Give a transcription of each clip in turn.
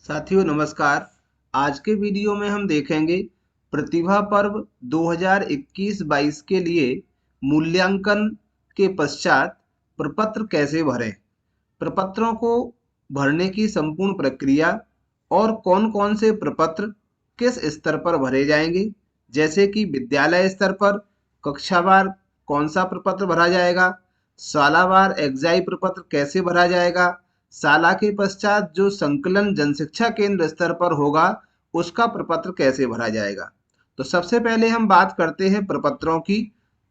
साथियों नमस्कार। आज के वीडियो में हम देखेंगे प्रतिभा पर्व 2021-22 के लिए मूल्यांकन के पश्चात प्रपत्र कैसे भरें, प्रपत्रों को भरने की संपूर्ण प्रक्रिया और कौन-कौन से प्रपत्र किस स्तर पर भरे जाएंगे, जैसे कि विद्यालय स्तर पर कक्षावार कौन सा प्रपत्र भरा जाएगा, सालावार एग्जाई प्रपत्र कैसे भरा जाएगा, साला के पश्चात जो संकलन जनशिक्षा केंद्र स्तर पर होगा उसका प्रपत्र कैसे भरा जाएगा। तो सबसे पहले हम बात करते हैं प्रपत्रों की।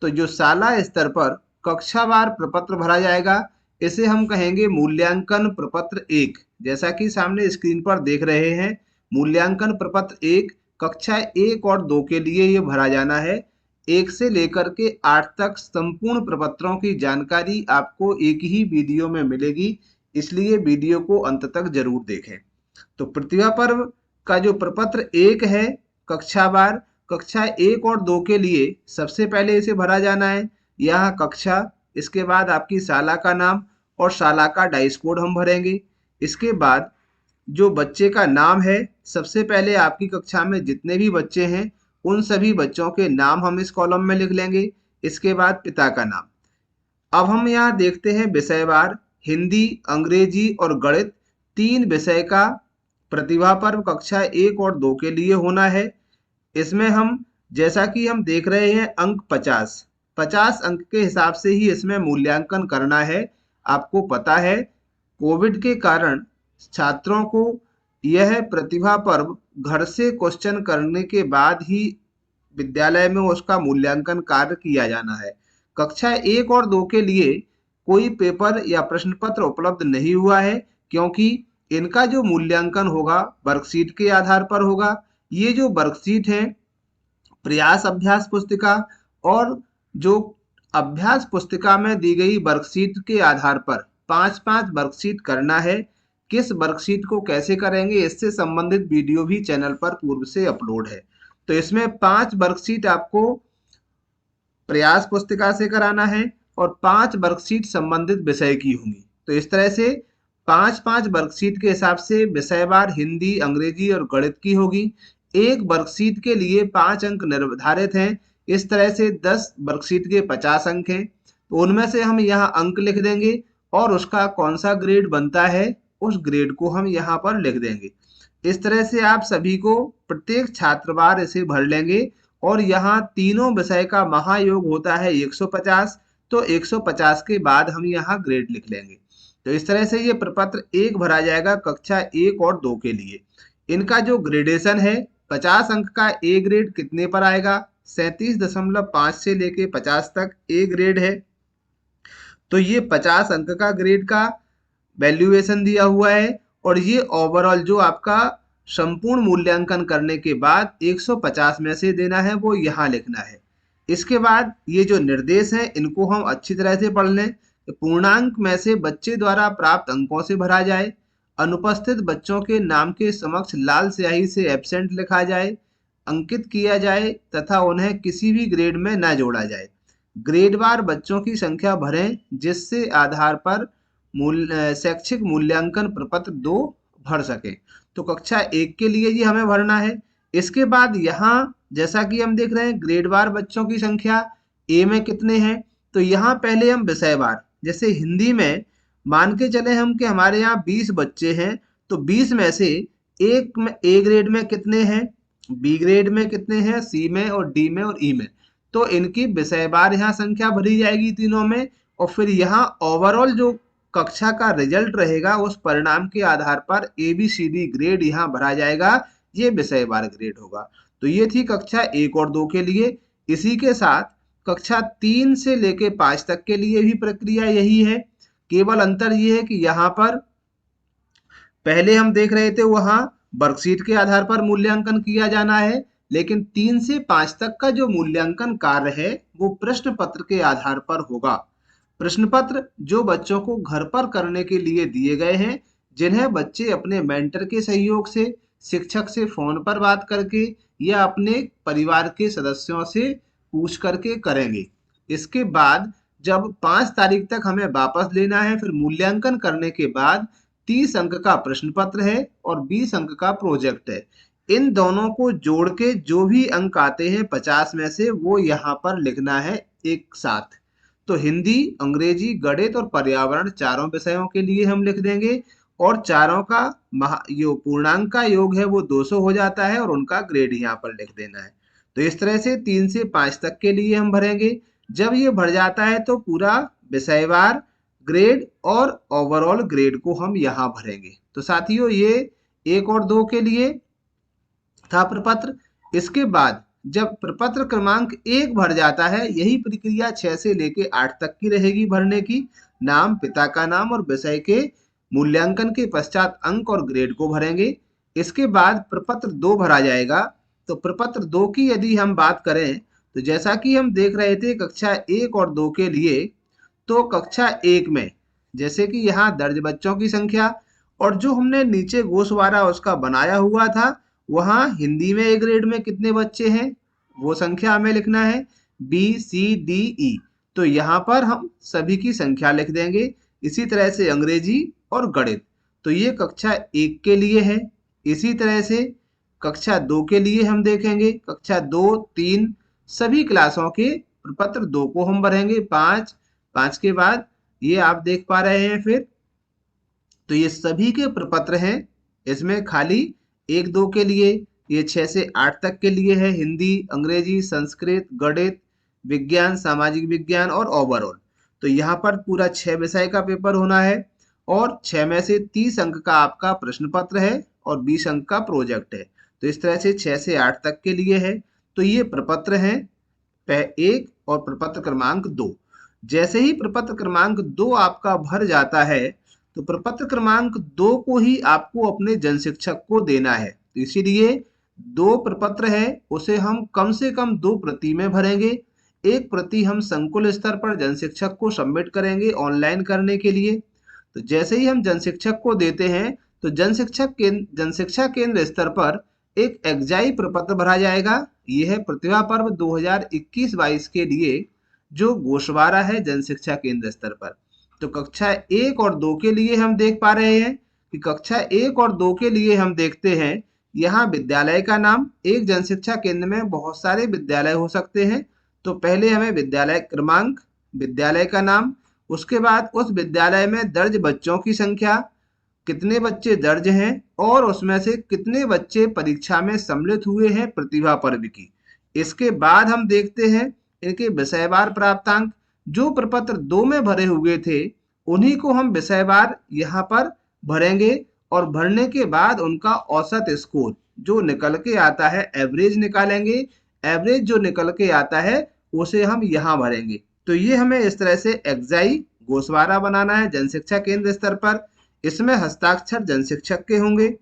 तो जो साला स्तर पर कक्षावार प्रपत्र भरा जाएगा इसे हम कहेंगे मूल्यांकन प्रपत्र 1। जैसा कि सामने स्क्रीन पर देख रहे हैं, मूल्यांकन प्रपत्र 1 कक्षा 1 और 2 के लिए ये भरा जाना है। 1 से लेकर के 8 तक संपूर्ण प्रपत्रों की जानकारी आपको एक ही वीडियो में मिलेगी, इसलिए वीडियो को अंत तक जरूर देखें। तो प्रतिभा पर्व का जो प्रपत्र 1 है कक्षावार कक्षा 1 और 2 के लिए सबसे पहले इसे भरा जाना है। यह कक्षा, इसके बाद आपकी शाला का नाम और शाला का डाइस कोड हम भरेंगे। इसके बाद जो बच्चे का नाम है, सबसे पहले आपकी कक्षा में जितने भी बच्चे हैं उन सभी बच्चों के नाम हम इस कॉलम में लिख लेंगे। इसके बाद पिता का नाम। अब हम यहाँ देखते हैं विषयवार हिंदी, अंग्रेजी और गणित 3 विषय का प्रतिभा पर्व कक्षा 1 और 2 के लिए होना है। इसमें हम जैसा कि हम देख रहे हैं अंक 50 अंक के हिसाब से ही इसमें मूल्यांकन करना है। आपको पता है कोविड के कारण छात्रों को यह प्रतिभा पर्व घर से क्वेश्चन करने के बाद ही विद्यालय में उसका मूल्यांकन कार्य किया जाना है। कक्षा 1 और 2 के लिए कोई पेपर या प्रश्न पत्र उपलब्ध नहीं हुआ है, क्योंकि इनका जो मूल्यांकन होगा वर्कशीट के आधार पर होगा। ये जो वर्कशीट है प्रयास अभ्यास पुस्तिका और जो अभ्यास पुस्तिका में दी गई वर्कशीट के आधार पर 5-5 वर्कशीट करना है। किस वर्कशीट को कैसे करेंगे इससे संबंधित वीडियो भी चैनल पर पूर्व से अपलोड है। तो इसमें 5 वर्कशीट आपको प्रयास पुस्तिका से कराना है और 5 वर्कशीट संबंधित विषय की होंगी। तो इस तरह से 5-5 वर्कशीट के हिसाब से विषयवार हिंदी, अंग्रेजी और गणित की होगी। एक वर्कशीट के लिए 5 अंक निर्धारित हैं। इस तरह से 10 वर्कशीट के 50 अंक हैं। तो उनमें से हम यहाँ अंक लिख देंगे और उसका कौन सा ग्रेड बनता है उस ग्रेड को हम यहाँ पर लिख देंगे। इस तरह से आप सभी को प्रत्येक छात्रवार इसे भर लेंगे और यहाँ तीनों विषय का महायोग होता है 150। तो 150 के बाद हम यहाँ ग्रेड लिख लेंगे। तो इस तरह से ये प्रपत्र 1 भरा जाएगा कक्षा 1 और 2 के लिए। इनका जो ग्रेडेशन है 50 अंक का ए ग्रेड कितने पर आएगा, 37.5 से लेके 50 तक ए ग्रेड है। तो ये 50 अंक का ग्रेड का वैल्यूएशन दिया हुआ है और ये ओवरऑल जो आपका संपूर्ण मूल्यांकन करने के बाद 150 में से देना है वो यहाँ लिखना है। इसके बाद ये जो निर्देश हैं इनको हम अच्छी तरह से पढ़ लें। पूर्णांक में से बच्चे द्वारा प्राप्त अंकों से भरा जाए। अनुपस्थित बच्चों के नाम के समक्ष लाल स्याही से एब्सेंट लिखा जाए, अंकित किया जाए तथा उन्हें किसी भी ग्रेड में न जोड़ा जाए। ग्रेडवार बच्चों की संख्या भरें जिससे आधार पर शैक्षिक मूल्यांकन प्रपत्र 2 भर सके। तो कक्षा 1 के लिए ये हमें भरना है। इसके बाद यहाँ जैसा कि हम देख रहे हैं ग्रेडवार बच्चों की संख्या ए में कितने हैं, तो यहाँ पहले हम विषयवार, जैसे हिंदी में मान के चले हम कि हमारे यहाँ 20 बच्चे हैं, तो 20 में से एक में ए ग्रेड में कितने हैं, बी ग्रेड में कितने हैं, सी में और डी में और ई में। तो इनकी विषयवार यहाँ संख्या भरी जाएगी तीनों में और फिर यहाँ ओवरऑल जो कक्षा का रिजल्ट रहेगा उस परिणाम के आधार पर ABCD ग्रेड यहाँ भरा जाएगा। ये विषयवार ग्रेड होगा। तो ये थी कक्षा 1 और 2 के लिए। इसी के साथ कक्षा 3 से लेके 5 तक के लिए भी प्रक्रिया यही है। केवल अंतर ये है कि यहाँ पर पहले हम देख रहे थे वहाँ वर्कशीट के आधार पर मूल्यांकन किया जाना है, लेकिन 3 से 5 तक का जो मूल्यांकन कार्य है वो प्रश्न पत्र के आधार पर होगा। प्रश्न पत्र जो बच्चों को घर पर करने के लिए दिए गए हैं, जिन्हें बच्चे अपने मेंटर के सहयोग से, शिक्षक से फोन पर बात करके या अपने परिवार के सदस्यों से पूछ करके करेंगे। इसके बाद जब 5 तारीख तक हमें वापस लेना है, फिर मूल्यांकन करने के बाद 30 अंक का प्रश्न पत्र है और 20 अंक का प्रोजेक्ट है। इन दोनों को जोड़ के जो भी अंक आते हैं 50 में से, वो यहाँ पर लिखना है एक साथ। तो हिंदी, अंग्रेजी, गणित और पर्यावरण चारों विषयों के लिए हम लिख देंगे, और चारों का जो पूर्णांक का योग है वो 200 हो जाता है, और उनका ग्रेड यहाँ पर लिख देना है। तो इस तरह से 3 से 5 तक के लिए हम भरेंगे। जब ये भर जाता है तो पूरा विषयवार ग्रेड और ओवरऑल ग्रेड को हम यहाँ भरेंगे। तो साथियों, ये 1 और 2 के लिए था प्रपत्र। इसके बाद जब प्रपत्र क्रमांक 1 भर जाता है, यही प्रक्रिया 6 से लेके 8 तक की रहेगी भरने की। नाम, पिता का नाम और विषय के मूल्यांकन के पश्चात अंक और ग्रेड को भरेंगे। इसके बाद प्रपत्र 2 भरा जाएगा। तो प्रपत्र 2 की यदि हम बात करें, तो जैसा कि हम देख रहे थे कक्षा 1 और 2 के लिए, तो कक्षा 1 में जैसे कि यहाँ दर्ज बच्चों की संख्या, और जो हमने नीचे गोशवारा उसका बनाया हुआ था, वहाँ हिंदी में ए ग्रेड में कितने बच्चे हैं वो संख्या हमें लिखना है, BCDE। तो यहाँ पर हम सभी की संख्या लिख देंगे। इसी तरह से अंग्रेजी और गणित, तो ये कक्षा 1 के लिए है। इसी तरह से कक्षा 2 के लिए हम देखेंगे, कक्षा 2, 3 सभी क्लासों के प्रपत्र 2 को हम भरेंगे। 5 के बाद ये आप देख पा रहे हैं फिर, तो ये सभी के प्रपत्र हैं। इसमें खाली 1, 2 के लिए, ये 6 से 8 तक के लिए है, हिंदी, अंग्रेजी, संस्कृत, गणित, विज्ञान, सामाजिक विज्ञान और ओवरऑल। तो यहाँ पर पूरा 6 विषय का पेपर होना है, और 6 में से 30 अंक का आपका प्रश्न पत्र है और 20 अंक का प्रोजेक्ट है। तो इस तरह से 6 से 8 तक के लिए है। तो ये प्रपत्र हैं 1 और प्रपत्र क्रमांक 2। जैसे ही प्रपत्र क्रमांक 2 आपका भर जाता है, तो प्रपत्र क्रमांक 2 को ही आपको अपने जन शिक्षक को देना है। तो इसीलिए 2 प्रपत्र है, उसे हम कम से कम 2 प्रति में भरेंगे। एक प्रति हम संकुल स्तर पर जन शिक्षक को सबमिट करेंगे ऑनलाइन करने के लिए। तो जैसे ही हम जन शिक्षक को देते हैं, तो जन शिक्षा केंद्र स्तर पर एक एग्जाई प्रपत्र भरा जाएगा। यह है प्रतिभा पर्व 2021-22 के लिए जो गोशवारा है जन शिक्षा केंद्र स्तर पर। तो कक्षा 1 और 2 के लिए हम देख पा रहे हैं कि कक्षा 1 और 2 के लिए हम देखते हैं, यहाँ विद्यालय का नाम, एक जन शिक्षा केंद्र में बहुत सारे विद्यालय हो सकते हैं। तो पहले हमें विद्यालय क्रमांक, विद्यालय का नाम, उसके बाद उस विद्यालय में दर्ज बच्चों की संख्या, कितने बच्चे दर्ज हैं, और उसमें से कितने बच्चे परीक्षा में सम्मिलित हुए हैं प्रतिभा पर्व की। इसके बाद हम देखते हैं इनके विषयवार प्राप्तांक। जो प्रपत्र 2 में भरे हुए थे, उन्हीं को हम विषयवार यहाँ पर भरेंगे, और भरने के बाद उनका औसत स्कोर जो निकल के आता है, एवरेज निकालेंगे। एवरेज जो निकल के आता है उसे हम यहाँ भरेंगे। तो ये हमें इस तरह से एग्जाई गोशवारा बनाना है जन शिक्षा केंद्र स्तर पर। इसमें हस्ताक्षर जन शिक्षक के होंगे।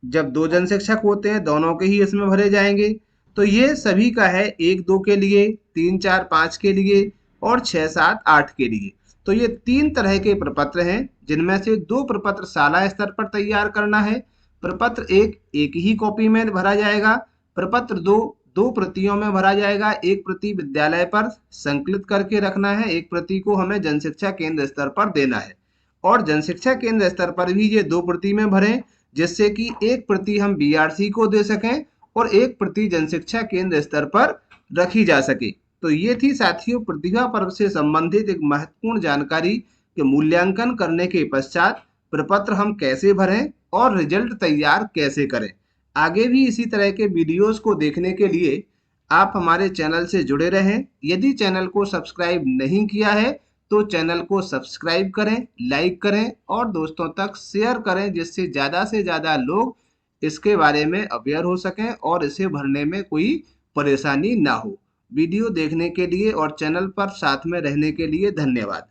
जब 2 जन शिक्षक होते हैं, दोनों के ही इसमें भरे जाएंगे। तो ये सभी का है 1, 2 के लिए, 3, 4, 5 के लिए और 6, 7, 8 के लिए। तो ये 3 तरह के प्रपत्र हैं, जिनमें से 2 प्रपत्र शाला स्तर पर तैयार करना है। प्रपत्र 1 एक ही कॉपी में भरा जाएगा। प्रपत्र 2 2 प्रतियों में भरा जाएगा। एक प्रति विद्यालय पर संकलित करके रखना है, एक प्रति को हमें जन शिक्षा केंद्र स्तर पर देना है। और जन शिक्षा केंद्र स्तर पर भी ये 2 प्रति में भरें, जिससे कि एक प्रति हम BRC को दे सकें और एक प्रति जन शिक्षा केंद्र स्तर पर रखी जा सके। तो ये थी साथियों प्रतिभा पर्व से संबंधित एक महत्वपूर्ण जानकारी के मूल्यांकन करने के पश्चात प्रपत्र हम कैसे भरें और रिजल्ट तैयार कैसे करें। आगे भी इसी तरह के वीडियोस को देखने के लिए आप हमारे चैनल से जुड़े रहें। यदि चैनल को सब्सक्राइब नहीं किया है तो चैनल को सब्सक्राइब करें, लाइक करें और दोस्तों तक शेयर करें, जिससे ज़्यादा से ज़्यादा लोग इसके बारे में अवेयर हो सकें और इसे भरने में कोई परेशानी ना हो। वीडियो देखने के लिए और चैनल पर साथ में रहने के लिए धन्यवाद।